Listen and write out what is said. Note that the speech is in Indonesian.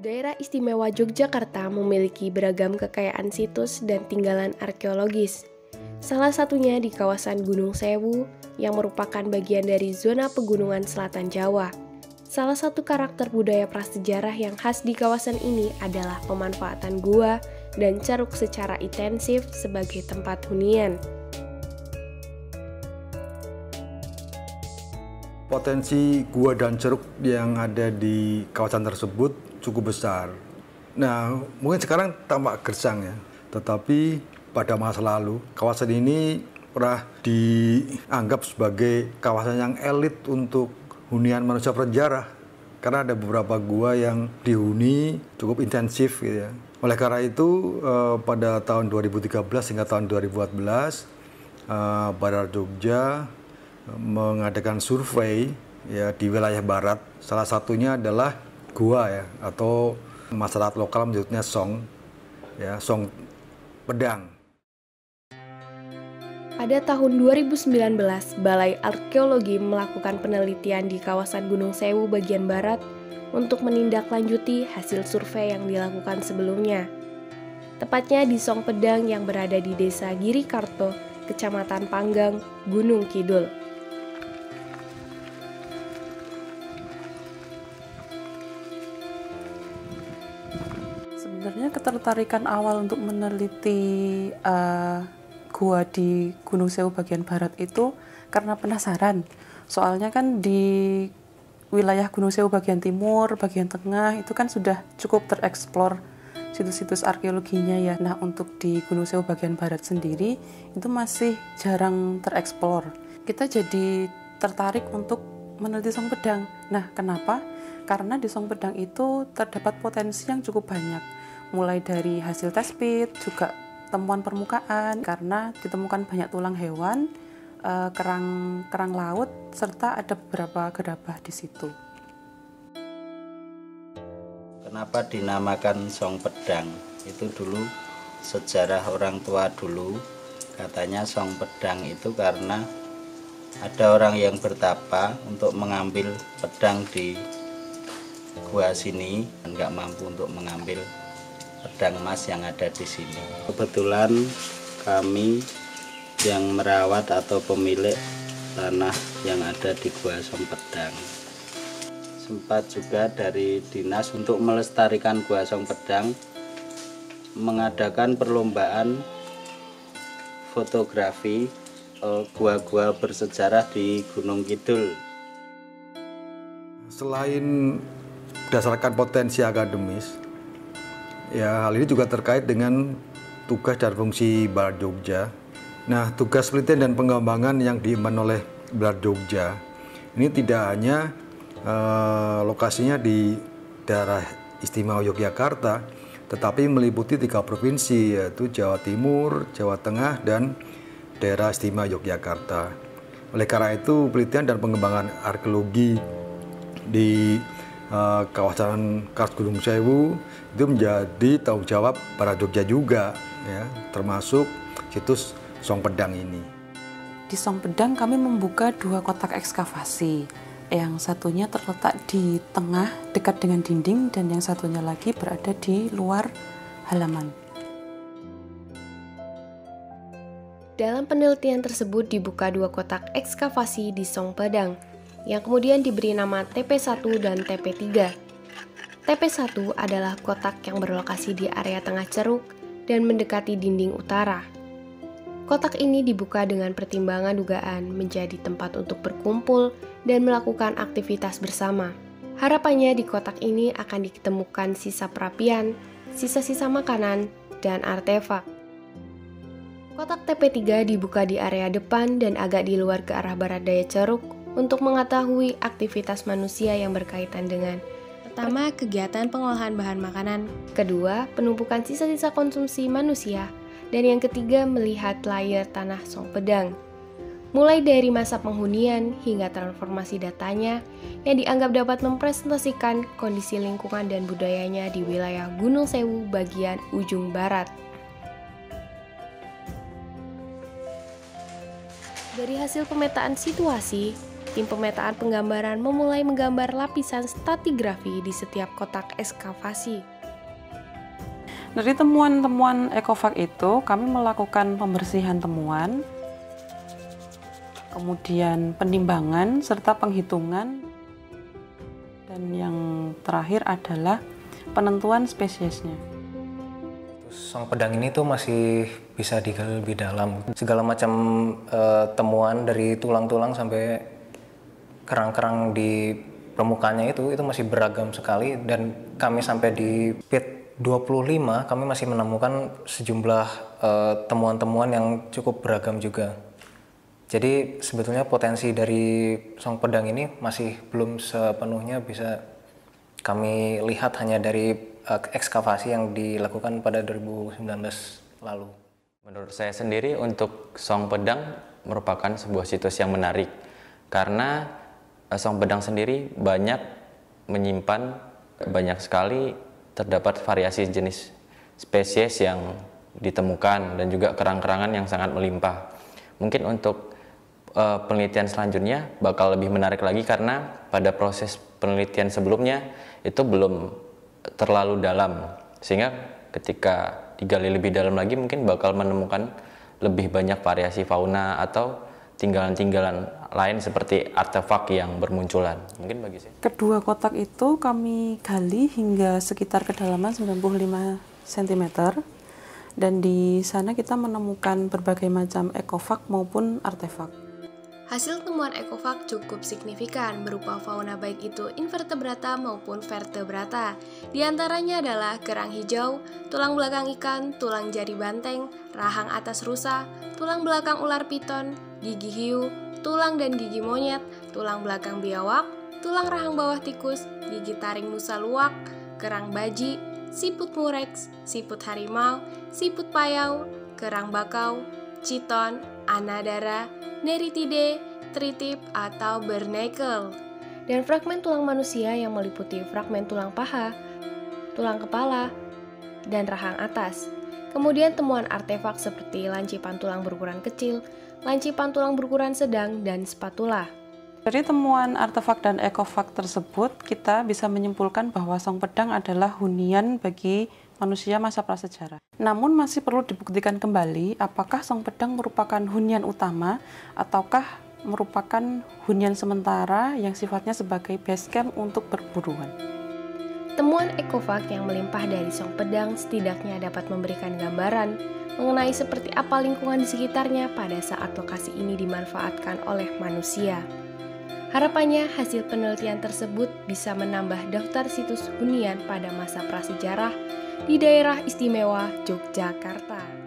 Daerah Istimewa Yogyakarta memiliki beragam kekayaan situs dan tinggalan arkeologis. Salah satunya di kawasan Gunung Sewu yang merupakan bagian dari zona pegunungan selatan Jawa. Salah satu karakter budaya prasejarah yang khas di kawasan ini adalah pemanfaatan gua dan ceruk secara intensif sebagai tempat hunian. Potensi gua dan ceruk yang ada di kawasan tersebut cukup besar. Nah, mungkin sekarang tampak gersang ya, tetapi pada masa lalu kawasan ini pernah dianggap sebagai kawasan yang elit untuk hunian manusia prasejarah karena ada beberapa gua yang dihuni cukup intensif gitu ya. Oleh karena itu pada tahun 2013 hingga tahun 2014 Barat Jogja mengadakan survei ya di wilayah barat. Salah satunya adalah gua ya, atau masyarakat lokal menyebutnya Song ya, Song Pedang. Pada tahun 2019, Balai Arkeologi melakukan penelitian di kawasan Gunung Sewu bagian barat untuk menindaklanjuti hasil survei yang dilakukan sebelumnya. Tepatnya di Song Pedang yang berada di Desa Girikarto, Kecamatan Panggang, Gunung Kidul. Sebenarnya ketertarikan awal untuk meneliti gua di Gunung Sewu bagian barat itu karena penasaran. Soalnya kan di wilayah Gunung Sewu bagian timur, bagian tengah itu kan sudah cukup tereksplor situs-situs arkeologinya ya. Nah, untuk di Gunung Sewu bagian barat sendiri itu masih jarang tereksplor. Kita jadi tertarik untuk meneliti Song Pedang. Nah, kenapa? Karena di Song Pedang itu terdapat potensi yang cukup banyak. Mulai dari hasil tes pit, juga temuan permukaan, karena ditemukan banyak tulang hewan, kerang laut, serta ada beberapa gerabah di situ. Kenapa dinamakan Song Pedang? Itu dulu sejarah orang tua dulu, katanya Song Pedang itu karena ada orang yang bertapa untuk mengambil pedang di gua sini dan nggak mampu untuk mengambil pedang emas yang ada di sini. Kebetulan kami yang merawat atau pemilik tanah yang ada di Gua Song Pedang. Sempat juga dari dinas untuk melestarikan Gua Song Pedang mengadakan perlombaan fotografi gua-gua bersejarah di Gunung Kidul. Selain berdasarkan potensi akademis, ya hal ini juga terkait dengan tugas dan fungsi Barat Jogja. Nah, tugas penelitian dan pengembangan yang diemban oleh Barat Jogja ini tidak hanya lokasinya di daerah istimewa Yogyakarta, tetapi meliputi 3 provinsi, yaitu Jawa Timur, Jawa Tengah, dan daerah istimewa Yogyakarta. Oleh karena itu, penelitian dan pengembangan arkeologi di kawasan Kars Gunung Sewu itu menjadi tanggung jawab Barat Jogja juga ya, termasuk situs Song Pedang ini. Di Song Pedang kami membuka 2 kotak ekskavasi. Yang satunya terletak di tengah dekat dengan dinding dan yang satunya lagi berada di luar halaman. Dalam penelitian tersebut dibuka 2 kotak ekskavasi di Song Pedang, yang kemudian diberi nama TP1 dan TP3. TP1 adalah kotak yang berlokasi di area tengah ceruk dan mendekati dinding utara. Kotak ini dibuka dengan pertimbangan dugaan menjadi tempat untuk berkumpul dan melakukan aktivitas bersama. Harapannya di kotak ini akan ditemukan sisa perapian, sisa-sisa makanan, dan artefak. Kotak TP3 dibuka di area depan dan agak di luar ke arah barat daya ceruk untuk mengetahui aktivitas manusia yang berkaitan dengan pertama, kegiatan pengolahan bahan makanan, kedua, penumpukan sisa-sisa konsumsi manusia, dan yang ketiga, melihat layar tanah Song Pedang. Mulai dari masa penghunian hingga transformasi datanya yang dianggap dapat mempresentasikan kondisi lingkungan dan budayanya di wilayah Gunung Sewu bagian ujung barat. Dari hasil pemetaan situasi, tim pemetaan penggambaran memulai menggambar lapisan stratigrafi di setiap kotak ekskavasi. Dari temuan-temuan Ecovak itu, kami melakukan pembersihan temuan, kemudian penimbangan, serta penghitungan, dan yang terakhir adalah penentuan spesiesnya. Song Pedang ini tuh masih bisa digali lebih dalam. Segala macam temuan dari tulang-tulang sampai kerang-kerang di permukaannya itu masih beragam sekali, dan kami sampai di pit 25 kami masih menemukan sejumlah temuan-temuan yang cukup beragam juga. Jadi sebetulnya potensi dari Song Pedang ini masih belum sepenuhnya bisa kami lihat hanya dari ekskavasi yang dilakukan pada 2019 lalu. Menurut saya sendiri, untuk Song Pedang merupakan sebuah situs yang menarik karena Song Pedang sendiri banyak menyimpan banyak sekali terdapat variasi jenis spesies yang ditemukan dan juga kerang-kerangan yang sangat melimpah. Mungkin untuk penelitian selanjutnya bakal lebih menarik lagi karena pada proses penelitian sebelumnya itu belum terlalu dalam, sehingga ketika digali lebih dalam lagi mungkin bakal menemukan lebih banyak variasi fauna atau tinggalan-tinggalan lain seperti artefak yang bermunculan. Mungkin bagi saya. Kedua kotak itu kami gali hingga sekitar kedalaman 95 cm, dan di sana kita menemukan berbagai macam ekofak maupun artefak. Hasil temuan Ecovak cukup signifikan berupa fauna baik itu invertebrata maupun vertebrata. Di antaranya adalah kerang hijau, tulang belakang ikan, tulang jari banteng, rahang atas rusa, tulang belakang ular piton, gigi hiu, tulang dan gigi monyet, tulang belakang biawak, tulang rahang bawah tikus, gigi taring musa luwak, kerang baji, siput murex, siput harimau, siput payau, kerang bakau, chiton, anadara, neritide, tritip, atau bernacle. Dan fragmen tulang manusia yang meliputi fragmen tulang paha, tulang kepala, dan rahang atas. Kemudian temuan artefak seperti lancipan tulang berukuran kecil, lancipan tulang berukuran sedang, dan spatula. Dari temuan artefak dan ekofak tersebut, kita bisa menyimpulkan bahwa Song Pedang adalah hunian bagi manusia masa prasejarah. Namun masih perlu dibuktikan kembali apakah Song Pedang merupakan hunian utama ataukah merupakan hunian sementara yang sifatnya sebagai base camp untuk perburuan. Temuan Ecovak yang melimpah dari Song Pedang setidaknya dapat memberikan gambaran mengenai seperti apa lingkungan di sekitarnya pada saat lokasi ini dimanfaatkan oleh manusia. Harapannya hasil penelitian tersebut bisa menambah daftar situs hunian pada masa prasejarah di daerah istimewa Yogyakarta.